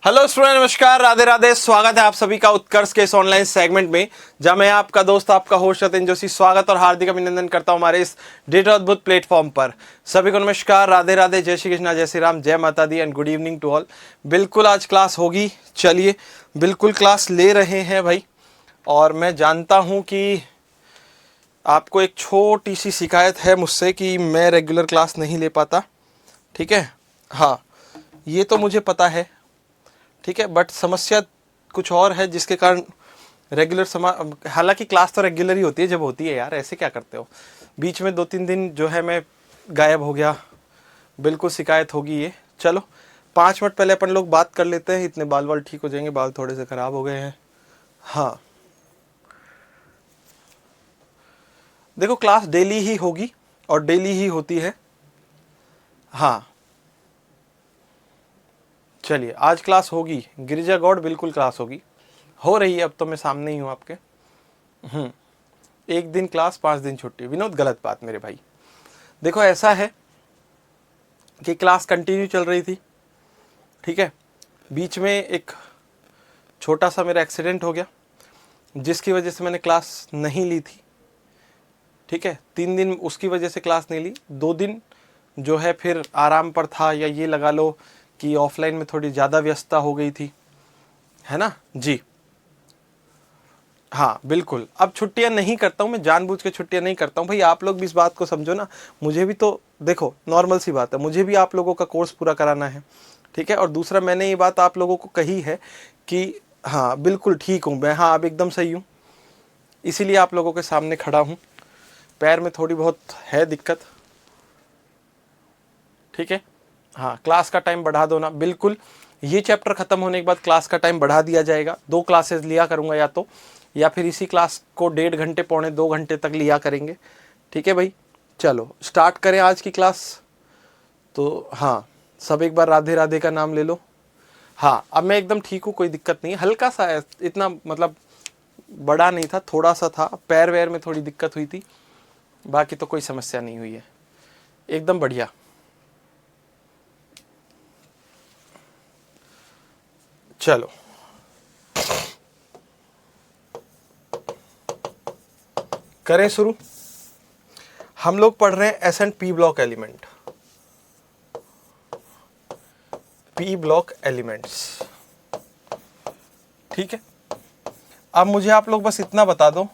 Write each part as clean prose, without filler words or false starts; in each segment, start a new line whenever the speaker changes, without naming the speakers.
Hello student, नमस्कार, राधे राधे। स्वागत है आप सभी का उत्कर्ष के इस ऑनलाइन सेगमेंट में, जहां मैं आपका दोस्त, आपका होस्ट सत्येंद्र जोशी स्वागत और हार्दिक अभिनंदन करता हूं हमारे इस डेट अद्भुत प्लेटफॉर्म पर। सभी को नमस्कार, राधे राधे, जय श्री कृष्णा, जय श्री राम, जय माता दी and good evening to all. बिल्कुल आज क्लास होगी, चलिए बिल्कुल क्लास ले रहे हैं भाई। और मैं जानता हूँ कि आपको एक छोटी सी शिकायत है मुझसे कि मैं रेगुलर क्लास नहीं ले पाता, ठीक है। हाँ, ये तो मुझे पता है, ठीक है, बट समस्या कुछ और है जिसके कारण रेगुलर हालांकि क्लास तो रेगुलर ही होती है जब होती है यार, ऐसे क्या करते हो। बीच में 2-3 दिन जो है मैं गायब हो गया, बिल्कुल शिकायत होगी ये। चलो 5 मिनट पहले अपन लोग बात कर लेते हैं, इतने बाल ठीक हो जाएंगे, बाल थोड़े से ख़राब हो गए हैं। हाँ देखो, क्लास डेली ही होगी और डेली ही होती है। हाँ चलिए आज क्लास होगी, गिरिजा गौड़ बिल्कुल क्लास होगी, हो रही है। अब तो मैं सामने ही हूँ आपके। 1 दिन क्लास 5 दिन छुट्टी, विनोद गलत बात मेरे भाई। देखो ऐसा है कि क्लास कंटिन्यू चल रही थी, ठीक है। बीच में एक छोटा सा मेरा एक्सीडेंट हो गया जिसकी वजह से मैंने क्लास नहीं ली थी, ठीक है। 3 दिन उसकी वजह से क्लास नहीं ली, 2 दिन जो है फिर आराम पर था, या ये लगा लो कि ऑफलाइन में थोड़ी ज़्यादा व्यस्तता हो गई थी, है ना जी। हाँ बिल्कुल, अब छुट्टियां नहीं करता हूँ मैं, जानबूझ के छुट्टियां नहीं करता हूँ भाई। आप लोग भी इस बात को समझो ना, मुझे भी तो देखो नॉर्मल सी बात है, मुझे भी आप लोगों का कोर्स पूरा कराना है, ठीक है। और दूसरा मैंने ये बात आप लोगों को कही है कि हाँ बिल्कुल ठीक हूँ मैं, हाँ अब एकदम सही हूँ, इसीलिए आप लोगों के सामने खड़ा हूँ। पैर में थोड़ी बहुत है दिक्कत, ठीक है। हाँ क्लास का टाइम बढ़ा दो ना, बिल्कुल। ये चैप्टर ख़त्म होने के बाद क्लास का टाइम बढ़ा दिया जाएगा, 2 क्लासेस लिया करूँगा या फिर इसी क्लास को 1.5 घंटे पौने 2 घंटे तक लिया करेंगे, ठीक है भाई। चलो स्टार्ट करें आज की क्लास। तो हाँ, सब एक बार राधे राधे का नाम ले लो। हाँ अब मैं एकदम ठीक हूँ, कोई दिक्कत नहीं है। हल्का सा है, इतना मतलब बड़ा नहीं था, थोड़ा सा था, पैर वैर में थोड़ी दिक्कत हुई थी, बाकी तो कोई समस्या नहीं हुई है, एकदम बढ़िया। चलो करें शुरू। हम लोग पढ़ रहे हैं S and P block element, P block elements, ठीक है। अब मुझे आप लोग बस इतना बता दो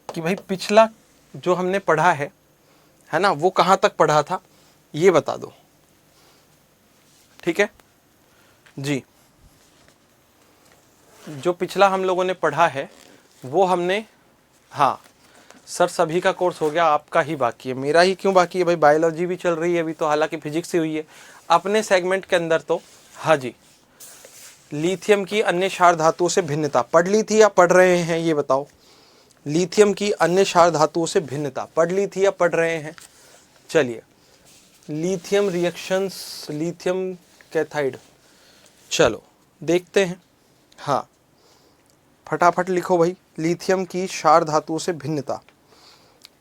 कि भाई पिछला जो हमने पढ़ा है ना, वो कहाँ तक पढ़ा था ये बता दो, ठीक है जी। जो पिछला हम लोगों ने पढ़ा है वो हमने, हाँ सर सभी का कोर्स हो गया, आपका ही बाकी है। मेरा ही क्यों बाकी है भाई, बायोलॉजी भी चल रही है अभी तो, हालांकि फिजिक्स ही हुई है अपने सेगमेंट के अंदर तो। हाँ जी, लिथियम की अन्य क्षार धातुओं से भिन्नता पढ़ ली थी या पढ़ रहे हैं ये बताओ। लिथियम की अन्य क्षार धातुओं से भिन्नता पढ़ ली थी या पढ़ रहे हैं। चलिए, लिथियम रिएक्शंस, लिथियम कैथाइड, चलो देखते हैं। हाँ फटाफट लिखो भाई, लिथियम की क्षार धातुओं से भिन्नता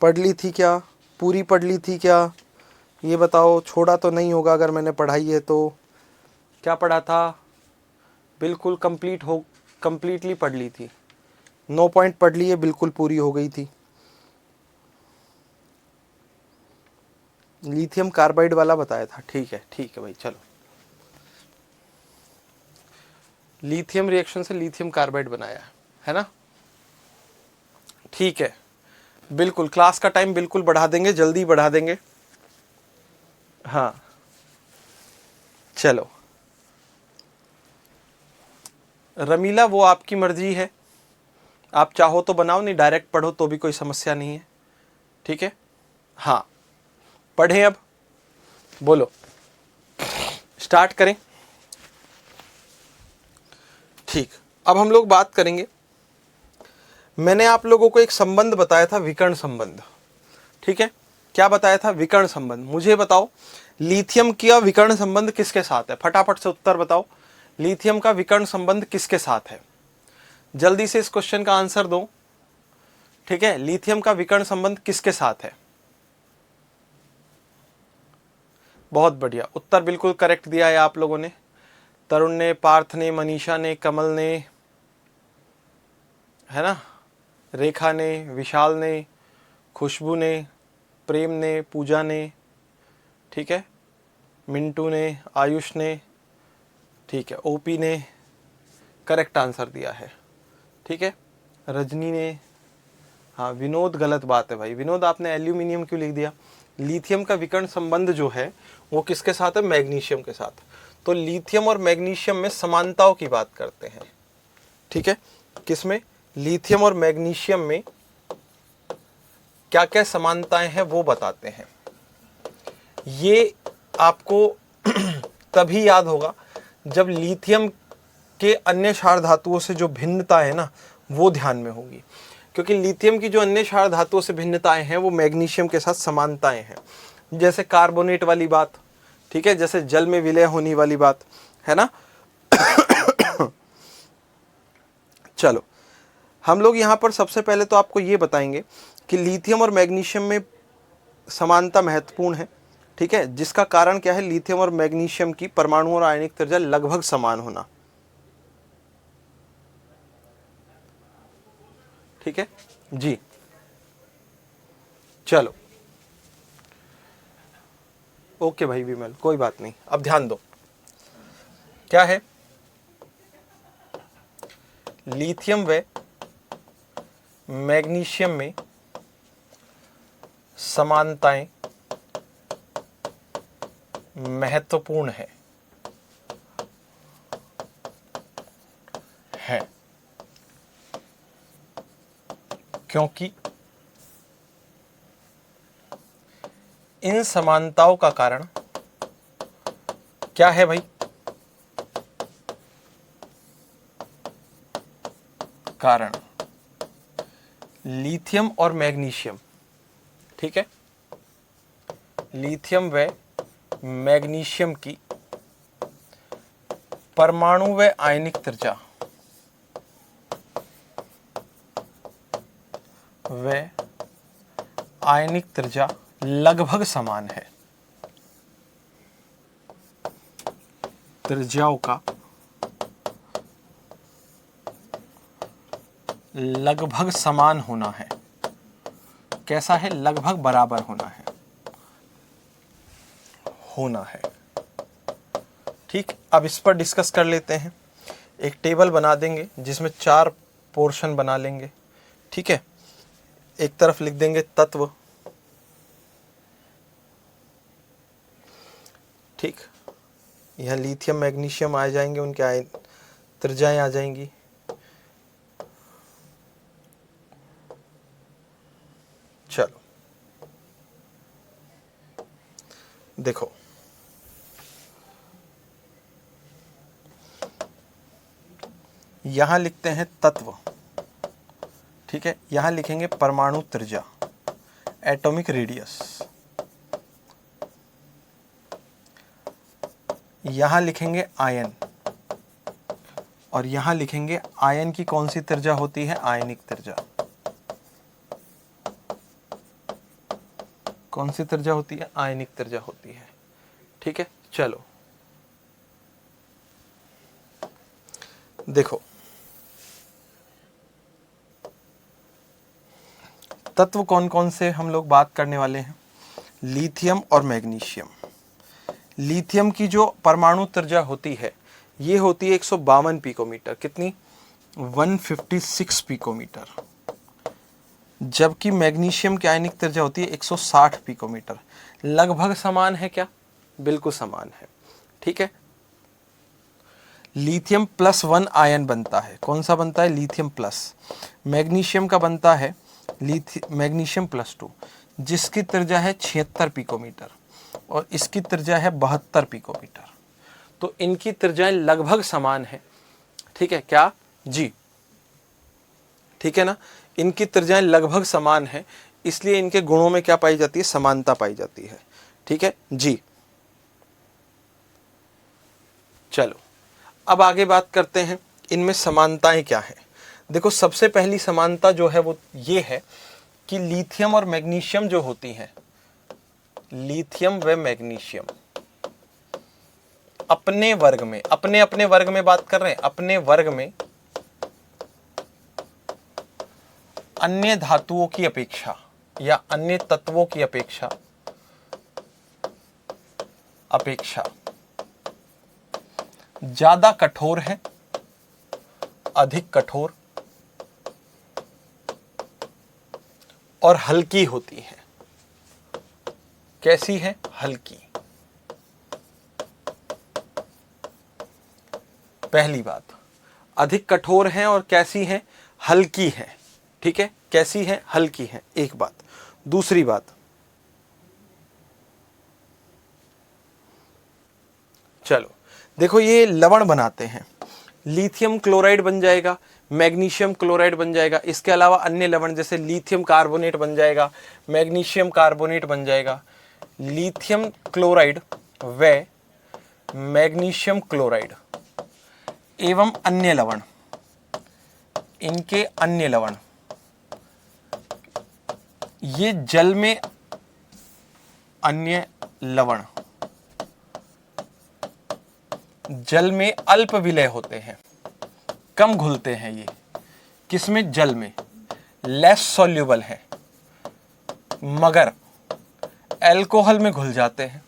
पढ़ ली थी क्या, पूरी पढ़ ली थी क्या, ये बताओ। छोड़ा तो नहीं होगा अगर मैंने पढ़ाई है तो। क्या पढ़ा था, बिल्कुल कंप्लीटली पढ़ ली थी, 9 पॉइंट पढ़ लिए, बिल्कुल पूरी हो गई थी। लिथियम कार्बाइड वाला बताया था, ठीक है भाई। चलो लिथियम रिएक्शन से लिथियम कार्बाइड बनाया है ना, ठीक है। बिल्कुल क्लास का टाइम बिल्कुल बढ़ा देंगे, जल्दी बढ़ा देंगे। हाँ चलो रमीला, वो आपकी मर्जी है, आप चाहो तो बनाओ, नहीं डायरेक्ट पढ़ो तो भी कोई समस्या नहीं है, ठीक है। हाँ पढ़ें, अब बोलो स्टार्ट करें। ठीक, अब हम लोग बात करेंगे, मैंने आप लोगों को एक संबंध बताया था, विकर्ण संबंध, ठीक है। क्या बताया था, विकर्ण संबंध। मुझे बताओ लिथियम का विकर्ण संबंध किसके साथ है, फटाफट से उत्तर बताओ। लिथियम का विकर्ण संबंध किसके साथ है, जल्दी से इस क्वेश्चन का आंसर दो, ठीक है। लिथियम का विकर्ण संबंध किसके साथ है, बहुत बढ़िया, उत्तर बिल्कुल करेक्ट दिया है आप लोगों ने। तरुण ने, पार्थ ने, मनीषा ने, कमल ने, है ना, रेखा ने, विशाल ने, खुशबू ने, प्रेम ने, पूजा ने, ठीक है, मिंटू ने, आयुष ने, ठीक है, ओपी ने करेक्ट आंसर दिया है, ठीक है, रजनी ने, हाँ, विनोद गलत बात है भाई। विनोद आपने एल्यूमिनियम क्यों लिख दिया? लिथियम का विकर्ण संबंध जो है वो किसके साथ है? मैग्नीशियम के साथ। तो लिथियम और मैग्नीशियम में समानताओं की बात करते हैं, ठीक है। किसमें? लिथियम और मैग्नीशियम में क्या क्या समानताएं हैं वो बताते हैं। ये आपको तभी याद होगा जब लिथियम के अन्य क्षार धातुओं से जो भिन्नता है ना वो ध्यान में होगी, क्योंकि लिथियम की जो अन्य क्षार धातुओं से भिन्नताएं हैं वो मैग्नीशियम के साथ समानताएं हैं। जैसे कार्बोनेट वाली बात, ठीक है, जैसे जल में विलय होने वाली बात, है ना। चलो हम लोग यहाँ पर सबसे पहले तो आपको ये बताएंगे कि लिथियम और मैग्नीशियम में समानता महत्वपूर्ण है, ठीक है, जिसका कारण क्या है? लिथियम और मैग्नीशियम की परमाणु और आयनिक त्रिज्या लगभग समान होना, ठीक है जी। चलो ओके भाई विमल, कोई बात नहीं। अब ध्यान दो, क्या है? लिथियम व मैग्नीशियम में समानताएं महत्वपूर्ण है क्योंकि इन समानताओं का कारण क्या है भाई? कारण लिथियम और मैग्नीशियम, ठीक है, लिथियम व मैग्नीशियम की परमाणु व आयनिक त्रिज्या लगभग समान है। त्रिज्याओं का लगभग समान होना है। कैसा है? लगभग बराबर होना है, ठीक। अब इस पर डिस्कस कर लेते हैं। एक टेबल बना देंगे जिसमें 4 पोर्शन बना लेंगे, ठीक है। एक तरफ लिख देंगे तत्व, ठीक, यहाँ लिथियम मैग्नीशियम आ जाएंगे, उनके त्रिज्याएं आ जाएंगी। चलो देखो, यहां लिखते हैं तत्व, ठीक है, यहां लिखेंगे परमाणु त्रिज्या, एटॉमिक रेडियस। यहां लिखेंगे आयन, और यहां लिखेंगे आयन की कौन सी त्रिज्या होती है? आयनिक त्रिज्या। कौन सी त्रिज्या होती है? आयनिक त्रिज्या होती है, ठीक है। चलो देखो, तत्व कौन कौन से हम लोग बात करने वाले हैं? लिथियम और मैग्नीशियम। लिथियम की जो परमाणु त्रिज्या होती है ये होती है 152 पिकोमीटर। कितनी? 156 पिकोमीटर। जबकि मैग्नीशियम की आयनिक त्रिज्या होती है 160 पिकोमीटर। लगभग समान है क्या? बिल्कुल समान है, ठीक है। लिथियम +1 आयन बनता है। कौन सा बनता है? Lithium plus. मैग्नीशियम का बनता है मैग्नीशियम +2, जिसकी त्रिज्या है 76 पिकोमीटर और इसकी त्रिज्या है 72 पिकोमीटर। तो इनकी त्रिज्याएं लगभग समान है, ठीक है क्या जी? ठीक है ना, इनकी त्रिज्याएं लगभग समान है, इसलिए इनके गुणों में क्या पाई जाती है? समानता पाई जाती है, ठीक है जी। चलो अब आगे बात करते हैं इनमें समानताएं क्या है। देखो, सबसे पहली समानता जो है वो ये है कि लिथियम और मैग्नीशियम जो होती हैं, लिथियम व मैग्नीशियम अपने वर्ग में, अपने अपने वर्ग में बात कर रहे हैं, अपने वर्ग में अन्य धातुओं की अपेक्षा या अन्य तत्वों की अपेक्षा ज्यादा कठोर है, अधिक कठोर और हल्की होती है। कैसी है? हल्की। पहली बात, अधिक कठोर है और कैसी है? हल्की है। ठीक है, कैसी है? हल्की है, एक बात। दूसरी बात, चलो देखो, ये लवण बनाते हैं, लिथियम क्लोराइड बन जाएगा, मैग्नीशियम क्लोराइड बन जाएगा, इसके अलावा अन्य लवण जैसे लिथियम कार्बोनेट बन जाएगा, मैग्नीशियम कार्बोनेट बन जाएगा। लिथियम क्लोराइड व मैग्नीशियम क्लोराइड एवं अन्य लवण, इनके अन्य लवण ये जल में, अन्य लवण जल में अल्प विलय होते हैं, कम घुलते हैं। ये किसमें? जल में, लेस सॉल्युबल है, मगर अल्कोहल में घुल जाते हैं।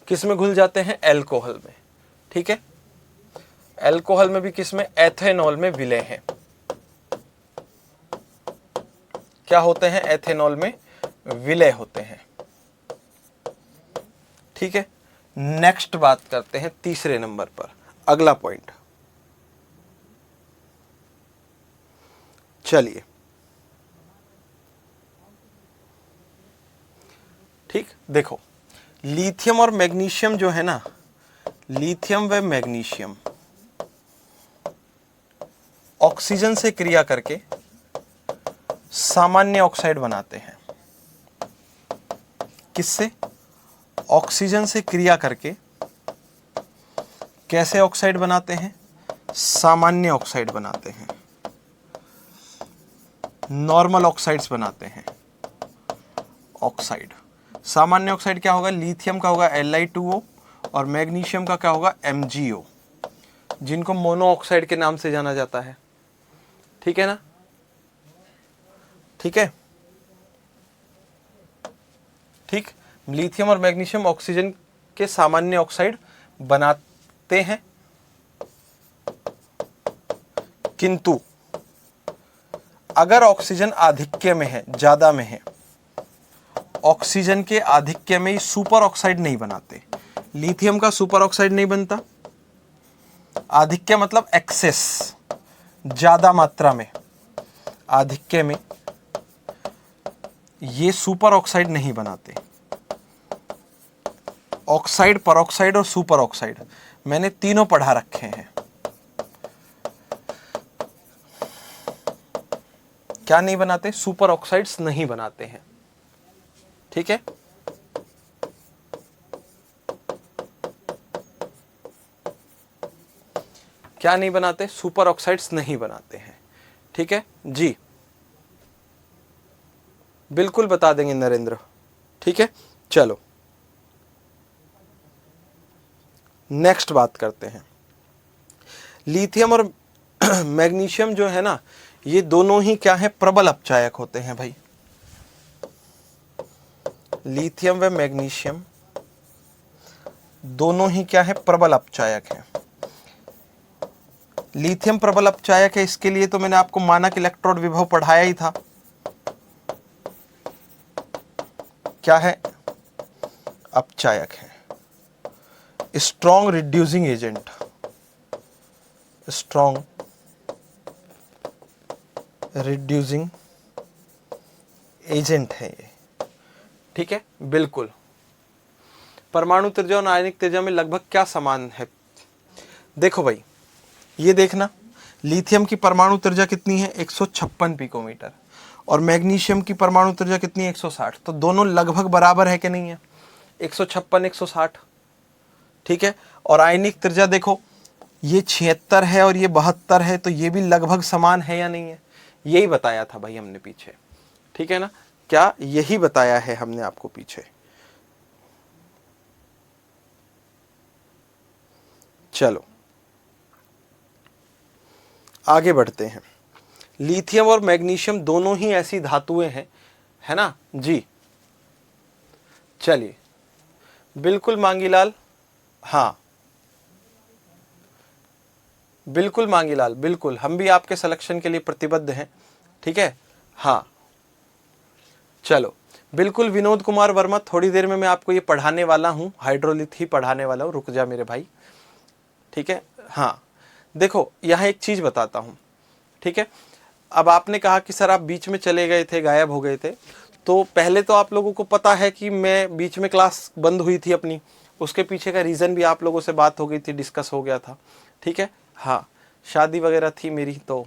किस में घुल जाते हैं? अल्कोहल में। ठीक है, अल्कोहल में भी किसमें? एथेनॉल में विलय है। क्या होते हैं? एथेनॉल में विलय होते हैं। ठीक है, नेक्स्ट बात करते हैं तीसरे नंबर पर, अगला पॉइंट। चलिए, ठीक, देखो, लिथियम और मैग्नीशियम जो है ना, लिथियम व मैग्नीशियम ऑक्सीजन से क्रिया करके सामान्य ऑक्साइड बनाते हैं। किससे? ऑक्सीजन से क्रिया करके कैसे ऑक्साइड बनाते हैं? सामान्य ऑक्साइड बनाते हैं, नॉर्मल ऑक्साइड्स बनाते हैं। ऑक्साइड, सामान्य ऑक्साइड क्या होगा? लिथियम का होगा Li2O और मैग्नीशियम का क्या होगा? MgO, जिनको मोनो ऑक्साइड के नाम से जाना जाता है। ठीक है ना? ठीक है, ठीक। लिथियम और मैग्नीशियम ऑक्सीजन के सामान्य ऑक्साइड बनाते हैं, किंतु अगर ऑक्सीजन आधिक्य में है, ज्यादा में है, ऑक्सीजन के आधिक्य में सुपर ऑक्साइड नहीं बनाते। लिथियम का सुपर ऑक्साइड नहीं बनता। आधिक्य मतलब एक्सेस, ज्यादा मात्रा में, आधिक्य में ये सुपर ऑक्साइड नहीं बनाते। ऑक्साइड, परऑक्साइड और सुपर ऑक्साइड मैंने तीनों पढ़ा रखे हैं। क्या नहीं बनाते? सुपर ऑक्साइड्स नहीं बनाते हैं। ठीक है, क्या नहीं बनाते? सुपर ऑक्साइड्स नहीं बनाते हैं। ठीक है जी, बिल्कुल बता देंगे नरेंद्र। ठीक है, चलो नेक्स्ट बात करते हैं। लिथियम और मैग्नीशियम जो है ना, ये दोनों ही क्या है? प्रबल अपचायक होते हैं भाई। लिथियम व मैग्नीशियम दोनों ही क्या है? प्रबल अपचायक है। लिथियम प्रबल अपचायक है, इसके लिए तो मैंने आपको मानक इलेक्ट्रोड विभव पढ़ाया ही था। क्या है? अपचायक है, strong reducing agent, strong reducing agent है ये। ठीक है, बिल्कुल। परमाणु त्रिज्या और आयनिक त्रिज्या में लगभग क्या समान है? देखो भाई, ये देखना, लिथियम की परमाणु त्रिज्या कितनी है? 156 पिकोमीटर, और मैग्नीशियम की परमाणु त्रिज्या कितनी है? 160। तो दोनों लगभग बराबर है कि नहीं है? 156, 160। ठीक है, और आयनिक त्रिज्या देखो, ये 76 है और ये 72 है, तो ये भी लगभग समान है या नहीं है? यही बताया था भाई हमने पीछे। ठीक है ना? क्या यही बताया है हमने आपको पीछे? चलो आगे बढ़ते हैं। लिथियम और मैग्नीशियम दोनों ही ऐसी धातुएं हैं, है ना जी। चलिए बिल्कुल मांगीलाल, हाँ बिल्कुल मांगीलाल, बिल्कुल हम भी आपके सिलेक्शन के लिए प्रतिबद्ध हैं, ठीक है। हाँ चलो बिल्कुल विनोद कुमार वर्मा, थोड़ी देर में मैं आपको ये पढ़ाने वाला हूँ, हाइड्रोलिथ ही पढ़ाने वाला हूँ, रुक जा मेरे भाई, ठीक है। हाँ देखो यहाँ एक चीज़ बताता हूँ, ठीक है। अब आपने कहा कि सर आप बीच में चले गए थे, गायब हो गए थे, तो पहले तो आप लोगों को पता है कि मैं बीच में क्लास बंद हुई थी अपनी, उसके पीछे का रीज़न भी आप लोगों से बात हो गई थी, डिस्कस हो गया था, ठीक है। हाँ शादी वगैरह थी मेरी तो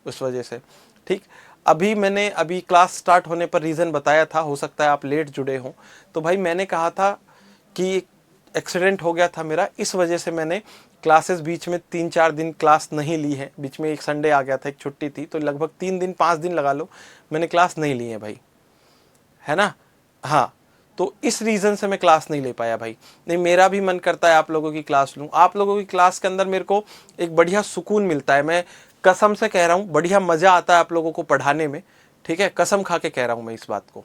उस वजह से, ठीक। अभी क्लास स्टार्ट होने पर रीज़न बताया था, हो सकता है आप लेट जुड़े हों, तो भाई मैंने कहा था कि एक्सीडेंट हो गया था मेरा, इस वजह से मैंने क्लासेस बीच में 3-4 दिन क्लास नहीं ली है, बीच में एक संडे आ गया था, एक छुट्टी थी, तो लगभग 3 दिन 5 दिन लगा लो मैंने क्लास नहीं ली है भाई, है ना। हाँ तो इस रीज़न से मैं क्लास नहीं ले पाया भाई, नहीं मेरा भी मन करता है आप लोगों की क्लास लूँ, आप लोगों की क्लास के अंदर मेरे को एक बढ़िया सुकून मिलता है, मैं कसम से कह रहा हूँ, बढ़िया मज़ा आता है आप लोगों को पढ़ाने में, ठीक है, कसम खा के कह रहा हूँ मैं इस बात को,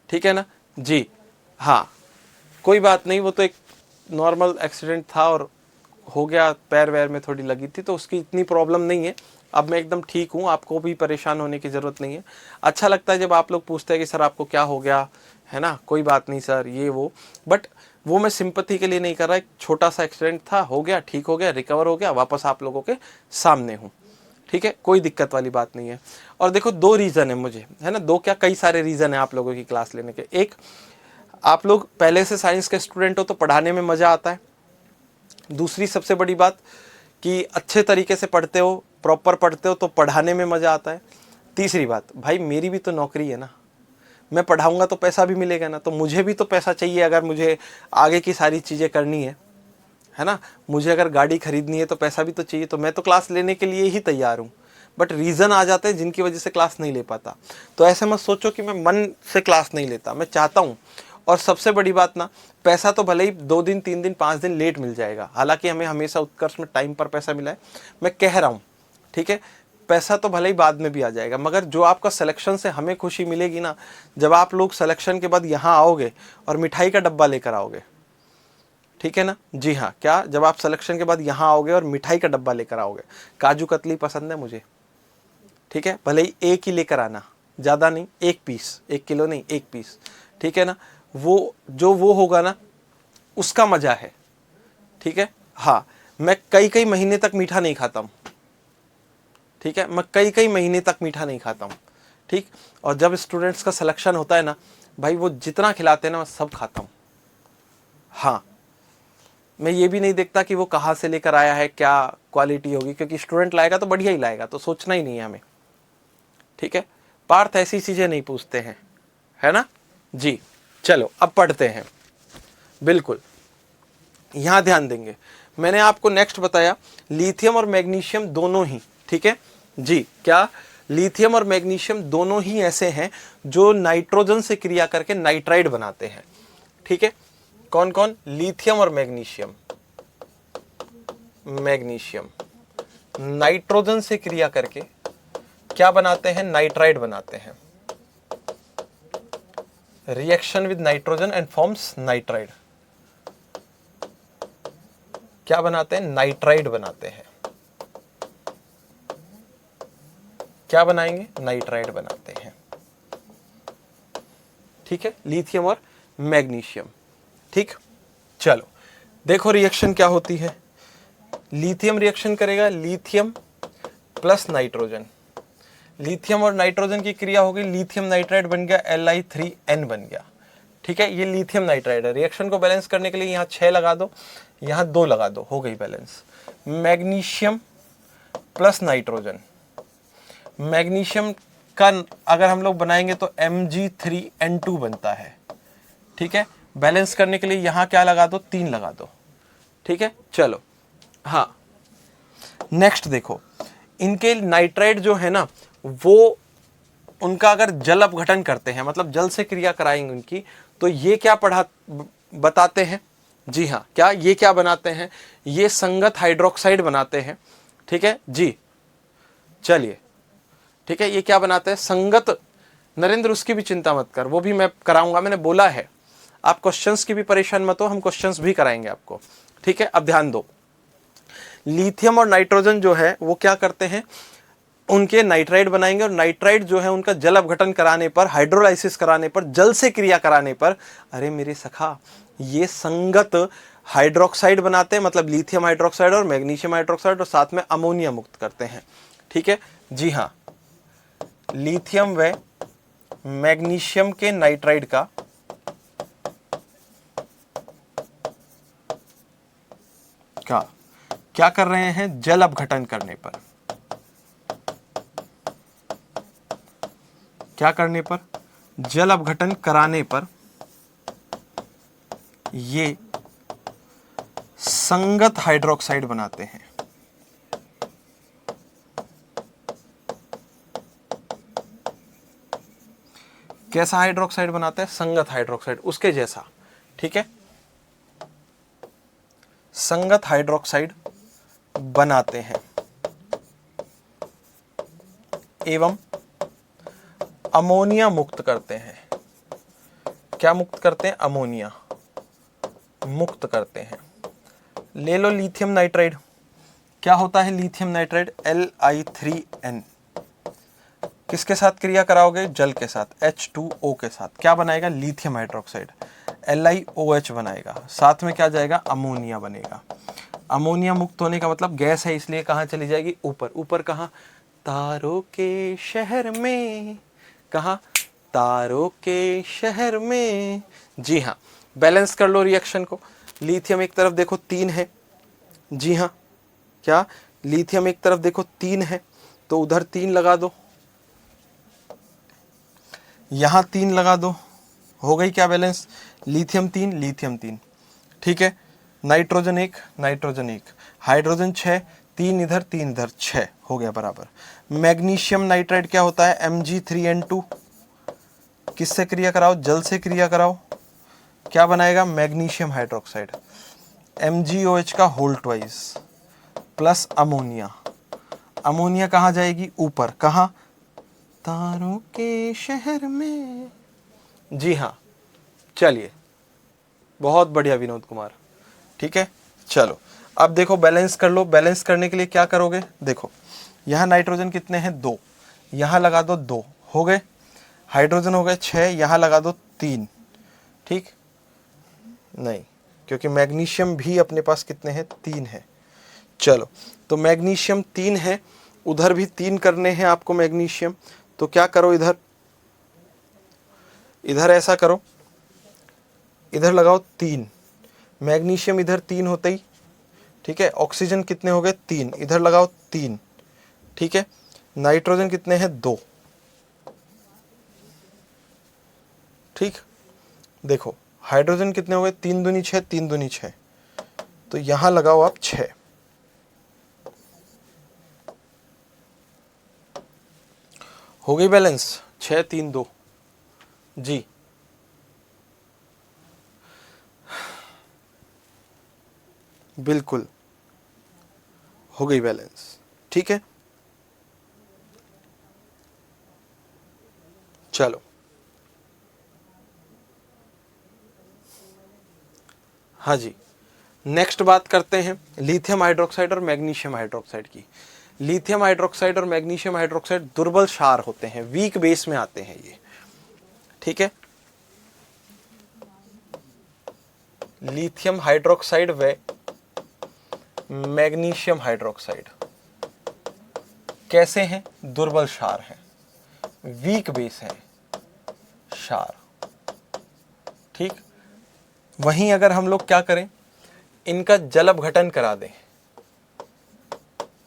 ठीक है ना जी। हाँ कोई बात नहीं, वो तो एक नॉर्मल एक्सीडेंट था और हो गया, पैर वैर में थोड़ी लगी थी, तो उसकी इतनी प्रॉब्लम नहीं है, अब मैं एकदम ठीक हूँ, आपको भी परेशान होने की ज़रूरत नहीं है। अच्छा लगता है जब आप लोग पूछते हैं कि सर आपको क्या हो गया, है ना, कोई बात नहीं सर ये वो, बट वो मैं सिंपैथी के लिए नहीं कर रहा, एक छोटा सा एक्सीडेंट था, हो गया, ठीक हो गया, रिकवर हो गया, वापस आप लोगों के सामने हूँ, ठीक है, कोई दिक्कत वाली बात नहीं है। और देखो 2 रीज़न है मुझे, है ना, 2 क्या कई सारे रीज़न है आप लोगों की क्लास लेने के। एक, आप लोग पहले से साइंस के स्टूडेंट हो तो पढ़ाने में मज़ा आता है, दूसरी सबसे बड़ी बात कि अच्छे तरीके से पढ़ते हो, प्रॉपर पढ़ते हो तो पढ़ाने में मज़ा आता है। तीसरी बात भाई मेरी भी तो नौकरी है ना, मैं पढ़ाऊंगा तो पैसा भी मिलेगा ना, तो मुझे भी तो पैसा चाहिए अगर मुझे आगे की सारी चीज़ें करनी है ना, मुझे अगर गाड़ी खरीदनी है तो पैसा भी तो चाहिए, तो मैं तो क्लास लेने के लिए ही तैयार हूँ, बट रीज़न आ जाते हैं जिनकी वजह से क्लास नहीं ले पाता। तो ऐसे मत सोचो कि मैं मन से क्लास नहीं लेता, मैं चाहता हूँ। और सबसे बड़ी बात ना, पैसा तो भले ही 2 दिन 3 दिन 5 दिन लेट मिल जाएगा, हालांकि हमें हमेशा उत्कर्ष में टाइम पर पैसा मिला है, मैं कह रहा हूँ, ठीक है, पैसा तो भले ही बाद में भी आ जाएगा, मगर जो आपका सिलेक्शन से हमें खुशी मिलेगी ना, जब आप लोग सिलेक्शन के बाद यहाँ आओगे और मिठाई का डब्बा लेकर आओगे, ठीक है ना जी। हाँ क्या, जब आप सिलेक्शन के बाद यहाँ आओगे और मिठाई का डब्बा लेकर आओगे, काजू कतली पसंद है मुझे, ठीक है, भले ही एक ही लेकर आना, ज़्यादा नहीं, 1 पीस, 1 किलो नहीं, 1 पीस, ठीक है ना, वो होगा ना उसका मज़ा है, ठीक है। हाँ मैं कई महीने तक मीठा नहीं खाता हूँ, ठीक है, मैं कई महीने तक मीठा नहीं खाता हूँ, ठीक। और जब स्टूडेंट्स का सिलेक्शन होता है ना भाई, वो जितना खिलाते हैं ना मैं सब खाता हूँ। हाँ मैं ये भी नहीं देखता कि वो कहाँ से लेकर आया है, क्या क्वालिटी होगी, क्योंकि स्टूडेंट लाएगा तो बढ़िया ही लाएगा, तो सोचना ही नहीं है हमें, ठीक है। पार्थ ऐसी चीज़ें नहीं पूछते हैं, है ना जी। चलो अब पढ़ते हैं, बिल्कुल यहाँ ध्यान देंगे। मैंने आपको नेक्स्ट बताया लिथियम और मैग्नीशियम दोनों ही, ठीक है जी, क्या लिथियम और मैग्नीशियम दोनों ही ऐसे हैं जो नाइट्रोजन से क्रिया करके नाइट्राइड बनाते हैं, ठीक है। कौन कौन, लिथियम और मैग्नीशियम, मैग्नीशियम नाइट्रोजन से क्रिया करके क्या बनाते हैं, नाइट्राइड बनाते हैं, reaction with nitrogen and forms nitride, क्या बनाते हैं, नाइट्राइड बनाते हैं, क्या बनाएंगे, नाइट्राइड बनाते हैं, ठीक है, लिथियम और मैग्नीशियम, ठीक। चलो देखो रिएक्शन क्या होती है, लिथियम रिएक्शन करेगा लिथियम प्लस नाइट्रोजन, लिथियम और नाइट्रोजन की क्रिया होगी, लिथियम नाइट्राइड बन गया, Li3n बन गया, ठीक है, ये लिथियम नाइट्राइड है। रिएक्शन को बैलेंस करने के लिए यहाँ 6 लगा दो, यहाँ 2 लगा दो, हो गई balance. Magnesium plus nitrogen, magnesium का अगर हम लोग बनाएंगे तो Mg3n2 बनता है, ठीक है, बैलेंस करने के लिए यहाँ क्या लगा दो, 3 लगा दो, ठीक है। चलो हाँ नेक्स्ट देखो, इनके नाइट्राइड जो है ना, वो उनका अगर जल अपघटन करते हैं, मतलब जल से क्रिया कराएंगे उनकी, तो ये क्या बताते हैं, जी हाँ, क्या ये क्या बनाते हैं, ये संगत हाइड्रोक्साइड बनाते हैं। ठीक है जी, चलिए ठीक है, ये क्या बनाते हैं, संगत। नरेंद्र उसकी भी चिंता मत कर, वो भी मैं कराऊंगा, मैंने बोला है। आप क्वेश्चंस की भी परेशान मत हो, हम क्वेश्चंस भी कराएंगे आपको। ठीक है, अब ध्यान दो, लिथियम और नाइट्रोजन जो है वो क्या करते हैं, उनके नाइट्राइड बनाएंगे, और नाइट्राइड जो है उनका जल अपघटन कराने पर, हाइड्रोलाइसिस कराने पर, जल से क्रिया कराने पर, अरे मेरे सखा, ये संगत हाइड्रोक्साइड बनाते हैं, मतलब लिथियम हाइड्रोक्साइड और मैग्नीशियम हाइड्रोक्साइड, और साथ में अमोनिया मुक्त करते हैं। ठीक है जी हाँ, लिथियम व मैग्नीशियम के नाइट्राइड का क्या कर रहे हैं, जल अपघटन करने पर, क्या करने पर, जल अपघटन कराने पर ये संगत हाइड्रोक्साइड बनाते हैं। कैसा हाइड्रोक्साइड बनाते हैं, संगत हाइड्रोक्साइड, उसके जैसा। ठीक है, संगत हाइड्रोक्साइड बनाते हैं एवं अमोनिया मुक्त करते हैं। क्या मुक्त करते हैं, अमोनिया मुक्त करते हैं। ले लो लिथियम नाइट्राइड, क्या होता है लिथियम नाइट्राइड, Li3n, किसके साथ क्रिया कराओगे, जल के साथ, H2O के साथ, क्या बनाएगा, लिथियम हाइड्रोक्साइड, LiOH बनाएगा, साथ में क्या जाएगा, अमोनिया बनेगा। अमोनिया मुक्त होने का मतलब गैस है, इसलिए कहाँ चली जाएगी, ऊपर। ऊपर कहाँ, तारों के शहर में, कहाँ, तारों के शहर में। जी हाँ, बैलेंस कर लो रिएक्शन को। लिथियम एक तरफ देखो 3 है, जी हाँ, क्या, लिथियम एक तरफ देखो 3 है, तो उधर 3 लगा दो, यहां 3 लगा दो, हो गई क्या बैलेंस, लिथियम 3 लिथियम 3। ठीक है, नाइट्रोजन 1 नाइट्रोजन 1, हाइड्रोजन 6, 3 इधर 3 इधर, 6 हो गया बराबर। मैग्नीशियम नाइट्राइड क्या होता है, Mg3n2, किससे क्रिया कराओ, जल से क्रिया कराओ, क्या बनाएगा, मैग्नीशियम हाइड्रोक्साइड, MgOH का whole twice plus ammonia. Ammonia कहाँ जाएगी, ऊपर, कहाँ, तारों के शहर में। जी हाँ, चलिए, बहुत बढ़िया विनोद कुमार। ठीक है, चलो अब देखो, बैलेंस कर लो। बैलेंस करने के लिए क्या करोगे, देखो यहाँ नाइट्रोजन कितने हैं, 2, यहाँ लगा दो 2, हो गए। हाइड्रोजन हो गए 6, यहाँ लगा दो 3। ठीक, नहीं, क्योंकि मैग्नीशियम भी अपने पास कितने हैं, 3 है। चलो, तो मैग्नीशियम 3 है, उधर भी 3 करने हैं आपको मैग्नीशियम, तो क्या करो, इधर इधर ऐसा करो, इधर लगाओ 3, मैग्नीशियम इधर 3 होते ही, ठीक है। ऑक्सीजन कितने हो गए, 3, इधर लगाओ 3, ठीक है। नाइट्रोजन कितने हैं, 2, ठीक। देखो हाइड्रोजन कितने हो गए, 3 दूनी 6, 3 दूनी 6, तो यहां लगाओ आप 6, हो गई बैलेंस, 6 3 2, जी। बिल्कुल हो गई बैलेंस, ठीक है। चलो हाँ जी, नेक्स्ट बात करते हैं लिथियम हाइड्रोक्साइड और मैग्नीशियम हाइड्रोक्साइड की। लिथियम हाइड्रोक्साइड और मैग्नीशियम हाइड्रोक्साइड दुर्बल क्षार होते हैं, वीक बेस में आते हैं ये, ठीक है। लिथियम हाइड्रोक्साइड व मैग्नीशियम हाइड्रोक्साइड कैसे हैं, दुर्बल क्षार हैं, वीक बेस है क्षार, ठीक। वहीं अगर हम लोग क्या करें, इनका जल अपघटन करा दें,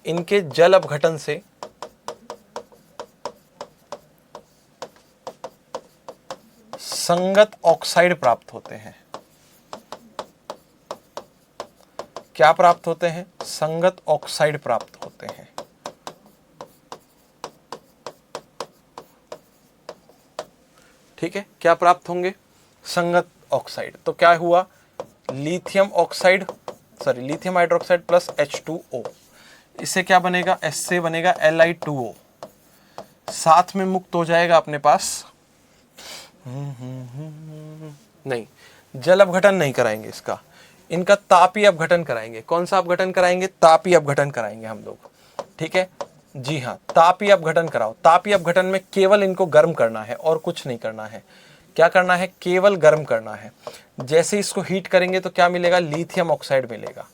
इनके जल अपघटन से संगत ऑक्साइड प्राप्त होते हैं। क्या प्राप्त होते हैं, संगत ऑक्साइड प्राप्त होते हैं, ठीक है। क्या प्राप्त होंगे, संगत ऑक्साइड। तो क्या हुआ, lithium oxide, sorry lithium hydroxide plus H2O, इससे क्या बनेगा, S से बनेगा Li2O, साथ में मुक्त हो जाएगा अपने पास, नहीं जल अपघटन नहीं कराएंगे इसका, इनका तापीय अपघटन कराएंगे। कौन सा अपघटन कराएंगे, तापीय अपघटन कराएंगे हम लोग, ठीक है जी हाँ, तापीय अपघटन कराओ। तापीय अपघटन में केवल इनको गर्म करना है और कुछ नहीं करना है। क्या करना है, केवल गर्म करना है। जैसे इसको हीट करेंगे तो क्या मिलेगा, लिथियम ऑक्साइड मिलेगा,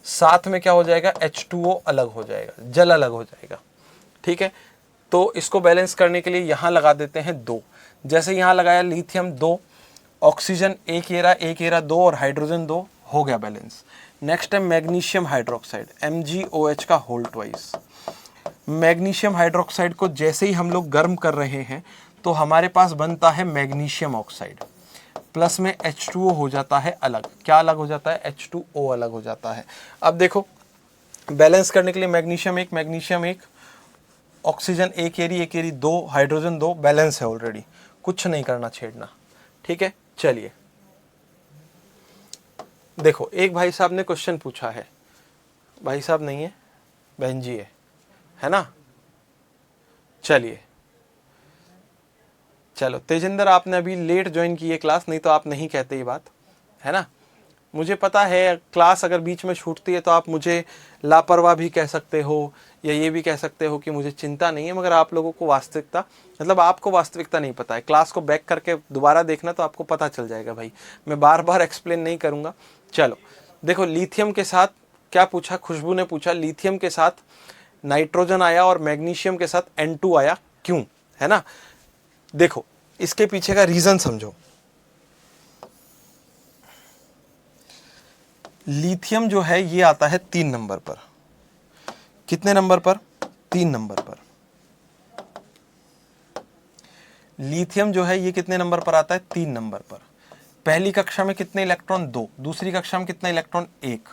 साथ में क्या हो जाएगा, H2O अलग हो जाएगा, जल अलग हो जाएगा, ठीक है। तो इसको बैलेंस करने के लिए यहां लगा देते हैं 2। जैसे यहां लगाया लिथियम 2, ऑक्सीजन एक ये रहा 2 और हाइड्रोजन 2, हो गया बैलेंस। नेक्स्ट है मैग्नीशियम हाइड्रोक्साइड, MgOH का होल ट्वाइस। मैग्नीशियम हाइड्रोक्साइड को जैसे ही हम लोग गर्म कर रहे हैं तो हमारे पास बनता है मैग्नीशियम ऑक्साइड, प्लस में H2O हो जाता है अलग। क्या अलग हो जाता है, H2O अलग हो जाता है। अब देखो बैलेंस करने के लिए मैग्नीशियम एक, ऑक्सीजन एक एरी 2, हाइड्रोजन 2, बैलेंस है ऑलरेडी, कुछ नहीं करना, छेड़ना, ठीक है। चलिए देखो, एक भाई साहब ने क्वेश्चन पूछा है, भाई साहब नहीं है, बहन जी है ना। चलिए चलो तेजिंदर, आपने अभी लेट ज्वाइन की है क्लास, नहीं तो आप नहीं कहते ये बात, है ना। मुझे पता है क्लास अगर बीच में छूटती है तो आप मुझे लापरवाह भी कह सकते हो, या ये भी कह सकते हो कि मुझे चिंता नहीं है, मगर आप लोगों को वास्तविकता, मतलब आपको वास्तविकता नहीं पता है। क्लास को बैक करके दोबारा देखना तो आपको पता चल जाएगा भाई, मैं बार बार एक्सप्लेन नहीं करूँगा। चलो देखो, लिथियम के साथ क्या पूछा, खुशबू ने पूछा, लिथियम के साथ नाइट्रोजन आया और मैग्नीशियम के साथ N2 आया, क्यों, है ना। देखो इसके पीछे का रीजन समझो। लिथियम जो है ये आता है 3 नंबर पर। कितने नंबर पर, 3 नंबर पर। लिथियम जो है ये कितने नंबर पर आता है, 3 नंबर पर। पहली कक्षा में कितने इलेक्ट्रॉन, 2, दूसरी कक्षा में कितना इलेक्ट्रॉन, 1,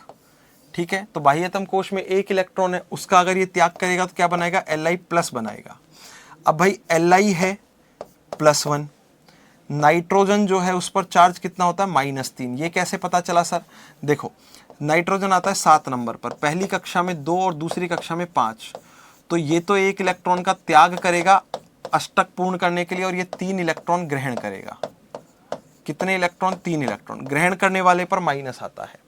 ठीक है। तो बाह्यतम कोश में 1 इलेक्ट्रॉन है, उसका अगर ये त्याग करेगा तो क्या बनाएगा, Li प्लस बनाएगा। अब भाई Li है +1, नाइट्रोजन जो है उस पर चार्ज कितना होता है, -3। ये कैसे पता चला सर, देखो नाइट्रोजन आता है 7 नंबर पर, पहली कक्षा में 2 और दूसरी कक्षा में 5, तो ये तो 1 इलेक्ट्रॉन का त्याग करेगा अष्टक पूर्ण करने के लिए, और ये 3 इलेक्ट्रॉन ग्रहण करेगा। कितने इलेक्ट्रॉन, 3 इलेक्ट्रॉन ग्रहण करने वाले पर माइनस आता है,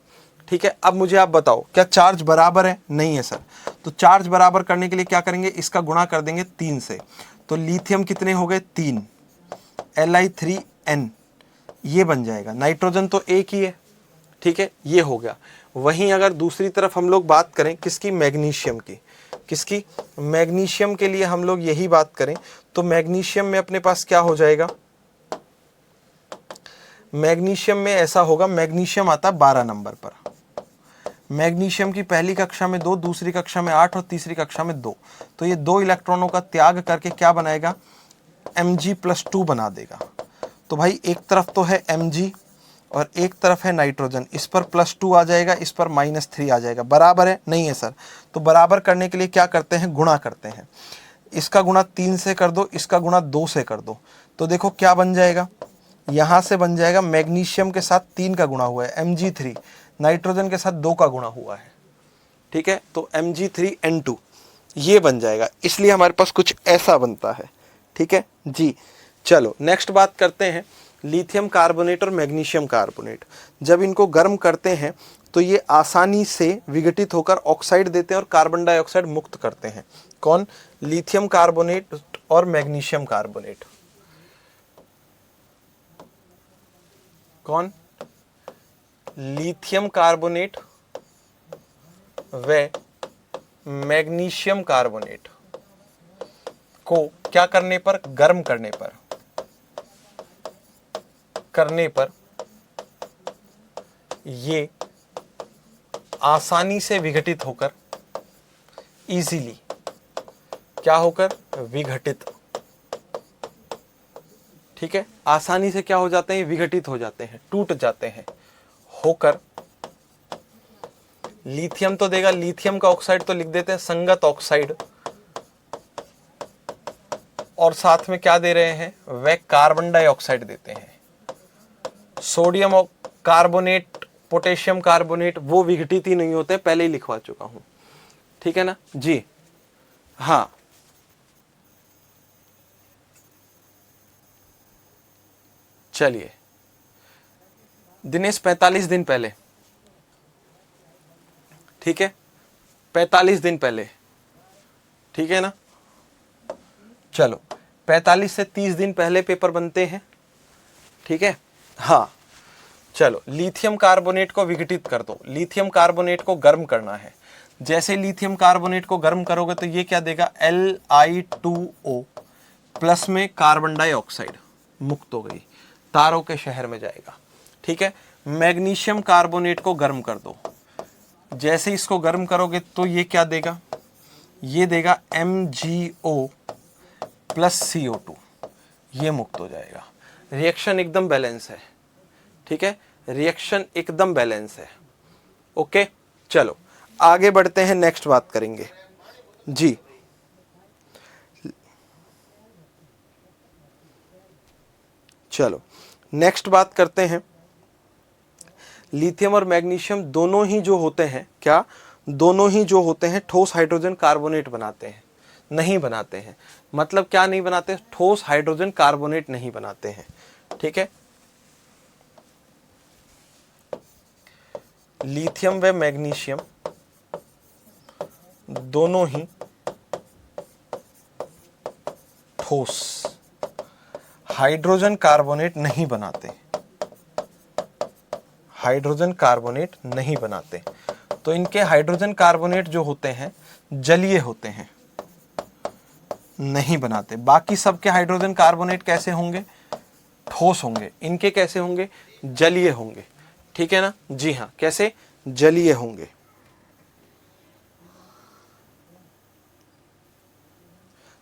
ठीक है। अब मुझे आप बताओ क्या चार्ज बराबर है, नहीं है सर। तो चार्ज बराबर करने के लिए क्या करेंगे, इसका गुणा कर देंगे 3 से, तो लिथियम कितने हो गए, 3, Li3N, ये बन जाएगा। नाइट्रोजन तो एक ही है, ठीक है, ये हो गया। वहीं अगर दूसरी तरफ हम लोग बात करें किसकी, मैग्नीशियम की, किसकी, मैग्नीशियम के लिए हम लोग यही बात करें तो मैग्नीशियम में अपने पास क्या हो जाएगा, मैग्नीशियम में ऐसा होगा, मैग्नीशियम आता 12 नंबर पर। मैग्नीशियम की पहली कक्षा में 2, दूसरी कक्षा में 8 और तीसरी कक्षा में 2, तो ये 2 इलेक्ट्रॉनों का त्याग करके क्या बनाएगा, Mg+2 बना देगा। तो भाई एक तरफ तो है Mg और एक तरफ है नाइट्रोजन, इस पर +2 आ जाएगा, इस पर -3 आ जाएगा, बराबर है, नहीं है सर। तो बराबर करने के लिए क्या करते हैं, गुणा करते हैं। इसका गुणा 3 से कर दो, इसका गुणा 2 से कर दो, तो देखो क्या बन जाएगा, यहां से बन जाएगा मैग्नीशियम के साथ 3 का गुणा हुआ है Mg3, नाइट्रोजन के साथ 2 का गुणा हुआ है, ठीक है। तो Mg3N2 ये बन जाएगा, इसलिए हमारे पास कुछ ऐसा बनता है, ठीक है जी। चलो नेक्स्ट बात करते हैं, लिथियम कार्बोनेट और मैग्नीशियम कार्बोनेट। जब इनको गर्म करते हैं तो ये आसानी से विघटित होकर ऑक्साइड देते हैं और कार्बन डाइऑक्साइड मुक्त करते हैं। कौन, लिथियम कार्बोनेट और मैग्नीशियम कार्बोनेट। कौन, लिथियम कार्बोनेट व मैग्नीशियम कार्बोनेट को क्या करने पर, गर्म करने पर ये आसानी से विघटित होकर, इजीली क्या होकर, विघटित, ठीक है, आसानी से क्या हो जाते हैं, विघटित हो जाते हैं, टूट जाते हैं, होकर लिथियम तो देगा, लिथियम का ऑक्साइड तो लिख देते हैं संगत ऑक्साइड, और साथ में क्या दे रहे हैं, वह कार्बन डाइऑक्साइड देते हैं। सोडियम कार्बोनेट पोटेशियम कार्बोनेट वो विघटित ही नहीं होते, पहले ही लिखवा चुका हूं, ठीक है ना जी। हाँ, चलिए दिनेश 45 दिन पहले, ठीक है, 45 दिन पहले, ठीक है ना। चलो 45 से 30 दिन पहले पेपर बनते हैं, ठीक है। हाँ, चलो लिथियम कार्बोनेट को विघटित कर दो, लिथियम कार्बोनेट को गर्म करना है। जैसे लिथियम कार्बोनेट को गर्म करोगे तो ये क्या देगा, Li2O प्लस में कार्बन डाइऑक्साइड मुक्त हो गई, तारों के शहर में जाएगा, ठीक है। मैग्नीशियम कार्बोनेट को गर्म कर दो, जैसे इसको गर्म करोगे तो ये क्या देगा, ये देगा MgO प्लस CO2, ये मुक्त हो जाएगा। रिएक्शन एकदम बैलेंस है, ठीक है, रिएक्शन एकदम बैलेंस है। ओके, चलो आगे बढ़ते हैं, नेक्स्ट बात करेंगे जी। चलो नेक्स्ट बात करते हैं, लिथियम और मैग्नीशियम दोनों ही जो होते हैं, क्या दोनों ही जो होते हैं ठोस हाइड्रोजन कार्बोनेट बनाते हैं, नहीं बनाते हैं। मतलब क्या नहीं बनाते, ठोस हाइड्रोजन कार्बोनेट नहीं बनाते हैं, ठीक है। लिथियम व मैग्नीशियम दोनों ही ठोस हाइड्रोजन कार्बोनेट नहीं बनाते, हाइड्रोजन कार्बोनेट नहीं बनाते। तो इनके हाइड्रोजन कार्बोनेट जो होते हैं जलीय होते हैं, नहीं बनाते। बाकी सबके हाइड्रोजन कार्बोनेट कैसे होंगे, ठोस होंगे, इनके कैसे होंगे, जलीय होंगे, ठीक है ना जी। हाँ, कैसे, जलीय होंगे।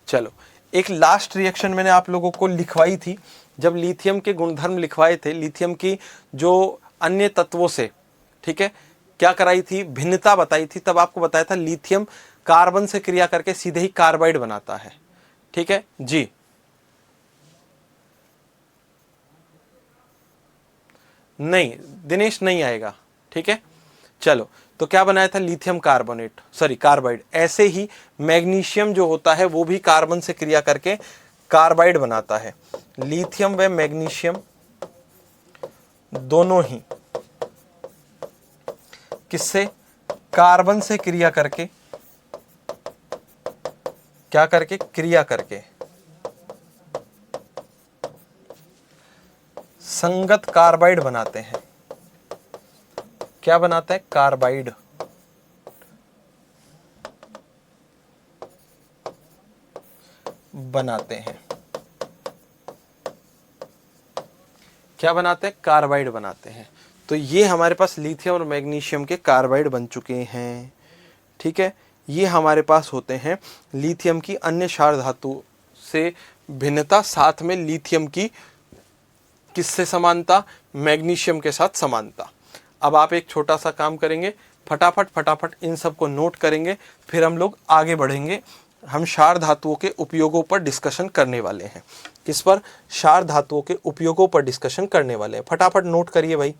चलो एक लास्ट रिएक्शन मैंने आप लोगों को लिखवाई थी, जब लिथियम के गुणधर्म लिखवाए थे, लिथियम की जो अन्य तत्वों से, ठीक है, क्या कराई थी, भिन्नता बताई थी, तब आपको बताया था लिथियम कार्बन से क्रिया करके सीधे ही कार्बाइड बनाता है, ठीक है जी। नहीं दिनेश नहीं आएगा, ठीक है। चलो तो क्या बनाया था, लिथियम कार्बोनेट, सॉरी कार्बाइड। ऐसे ही मैग्नीशियम जो होता है वो भी कार्बन से क्रिया करके कार्बाइड बनाता है। लिथियम व मैग्नीशियम दोनों ही किससे, कार्बन से क्रिया करके, क्या करके, क्रिया करके संगत कार्बाइड बनाते हैं। क्या बनाता है, कार्बाइड बनाते हैं। क्या बनाते हैं, कार्बाइड बनाते हैं। तो ये हमारे पास लिथियम और मैग्नीशियम के कार्बाइड बन चुके हैं, ठीक है। ये हमारे पास होते हैं लिथियम की अन्य क्षार धातु से भिन्नता, साथ में लिथियम की किससे समानता, मैग्नीशियम के साथ समानता। अब आप एक छोटा सा काम करेंगे, फटाफट फटाफट इन सब को नोट करेंगे, फिर हम लोग आगे बढ़ेंगे। हम क्षार धातुओं के उपयोगों पर डिस्कशन करने वाले हैं। किस पर, क्षार धातुओं के उपयोगों पर डिस्कशन करने वाले हैं। फटाफट नोट करिए भाई।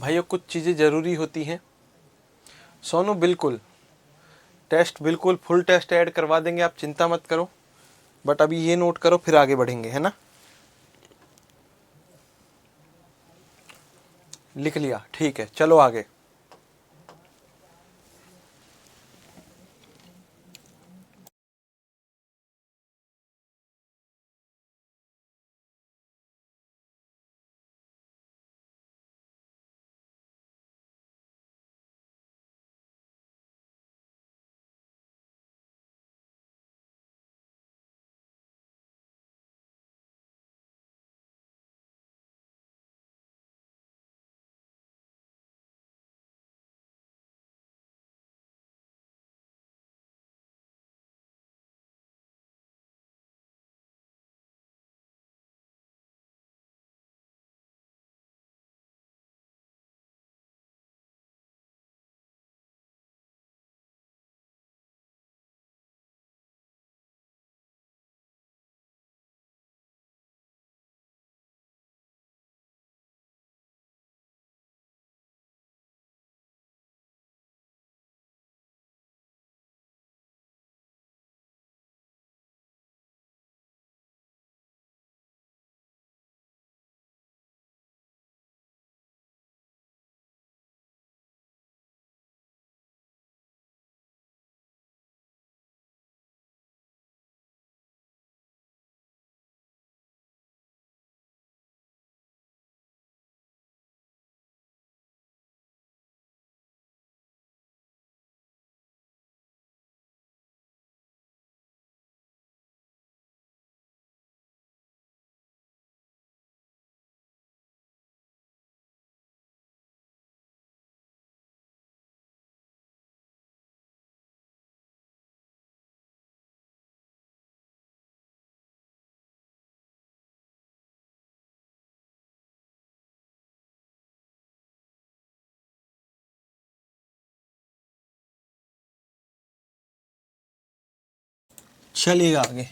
भाइयों कुछ चीज़ें ज़रूरी होती हैं। सोनू बिल्कुल टेस्ट, बिल्कुल फुल टेस्ट ऐड करवा देंगे, आप चिंता मत करो। बट अभी ये नोट करो, फिर आगे बढ़ेंगे, है ना। लिख लिया, ठीक है, चलो आगे। चलिएगा आगे।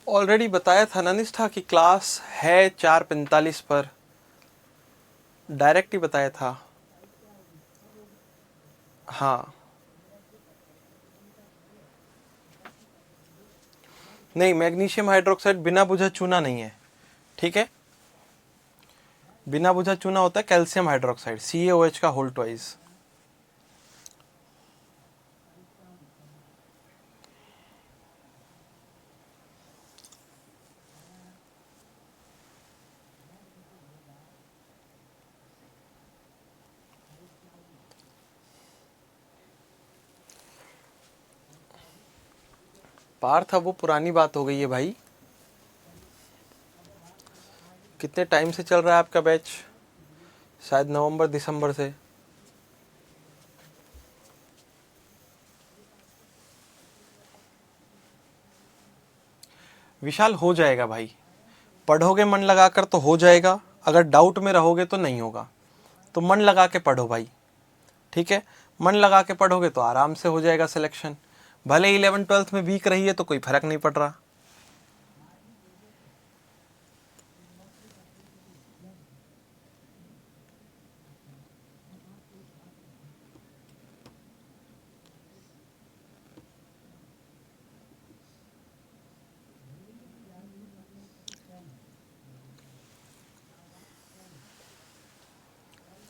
ऑलरेडी बताया था ना निष्ठा कि क्लास है 4:45 पर, डायरेक्ट ही बताया था। हाँ, नहीं, मैग्नीशियम हाइड्रोक्साइड बिना बुझा चूना नहीं है, ठीक है। बिना बुझा चूना होता है कैल्शियम हाइड्रोक्साइड, CaOH का होल ट्वाइस। पार्थ, अब वो पुरानी बात हो गई है भाई। कितने टाइम से चल रहा है आपका बैच? शायद नवंबर दिसंबर से। विशाल हो जाएगा भाई, पढ़ोगे मन लगाकर तो हो जाएगा, अगर डाउट में रहोगे तो नहीं होगा। तो मन लगा के पढ़ो भाई, ठीक है। मन लगा के पढ़ोगे तो आराम से हो जाएगा सिलेक्शन। भले 11th-12th में वीक रही है तो कोई फर्क नहीं पड़ रहा।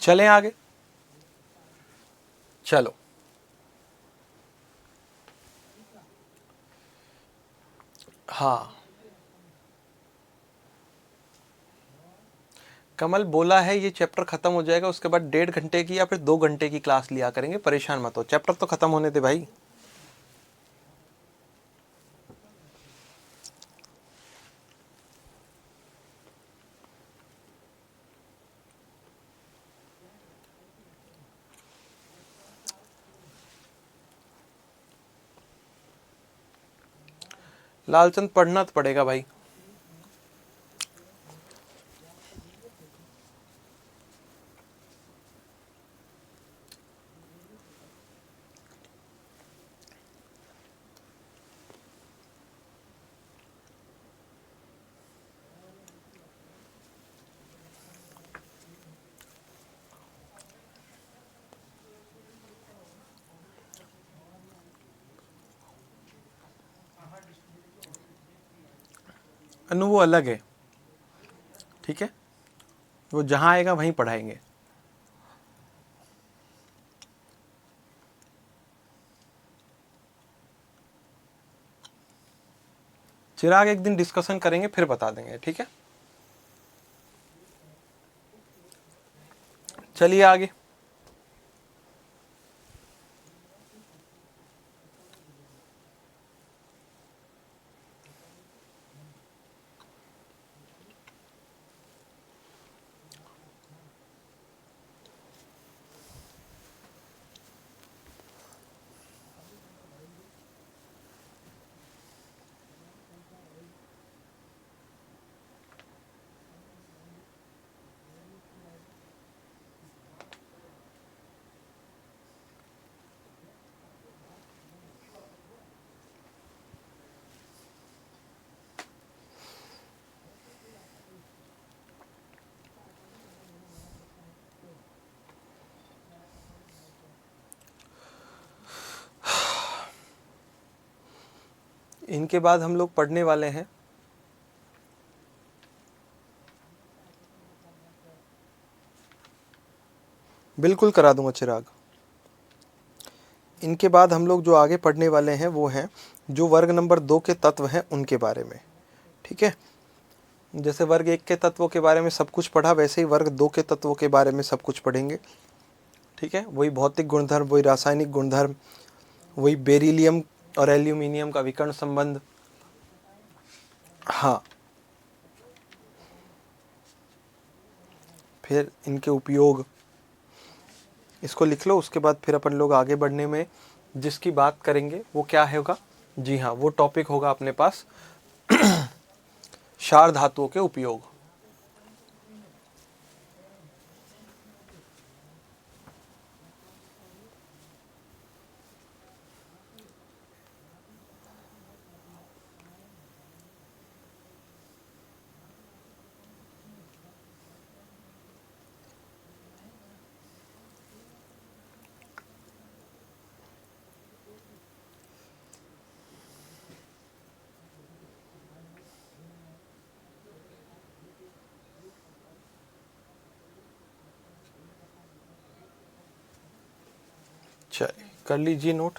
चलें आगे, चलो। हाँ, कमल बोला है ये चैप्टर खत्म हो जाएगा, उसके बाद 1.5 घंटे की या फिर 2 घंटे की क्लास लिया करेंगे, परेशान मत हो, चैप्टर तो खत्म होने दे भाई। लालचंद पढ़ना तो पड़ेगा भाई। अनु वो अलग है, ठीक है, वो जहाँ आएगा वहीं पढ़ाएंगे। चिराग एक दिन डिस्कशन करेंगे फिर बता देंगे, ठीक है। चलिए आगे। इनके बाद हम लोग पढ़ने वाले हैं बिल्कुल करा दूंगा चिराग। इनके बाद हम लोग जो आगे पढ़ने वाले हैं वो हैं जो वर्ग नंबर 2 के तत्व हैं उनके बारे में, ठीक है। जैसे वर्ग 1 के तत्वों के बारे में सब कुछ पढ़ा, वैसे ही वर्ग 2 के तत्वों के बारे में सब कुछ पढ़ेंगे, ठीक है। वही भौतिक गुणधर्म, वही रासायनिक गुणधर्म, वही बेरिलियम और एल्यूमिनियम का विकर्ण संबंध, हाँ, फिर इनके उपयोग, इसको लिख लो। उसके बाद फिर अपन लोग आगे बढ़ने में जिसकी बात करेंगे वो क्या होगा, जी हाँ, वो टॉपिक होगा अपने पास क्षार धातुओं के उपयोग। चलिए कर लीजिए नोट।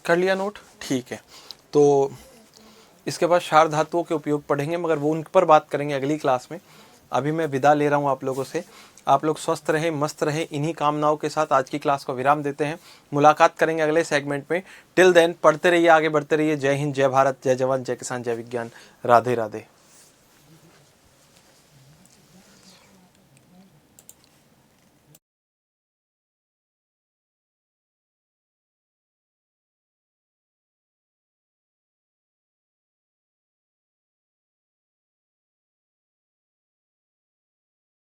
कर लिया नोट, ठीक है। तो इसके बाद क्षार धातुओं के उपयोग पढ़ेंगे, मगर वो उन पर बात करेंगे अगली क्लास में। अभी मैं विदा ले रहा हूँ आप लोगों से। आप लोग स्वस्थ रहें, मस्त रहें, इन्हीं कामनाओं के साथ आज की क्लास को विराम देते हैं। मुलाकात करेंगे अगले सेगमेंट में। टिल देन पढ़ते रहिए, आगे बढ़ते रहिए। जय हिंद, जय भारत, जय जवान, जय किसान, जय विज्ञान। राधे राधे।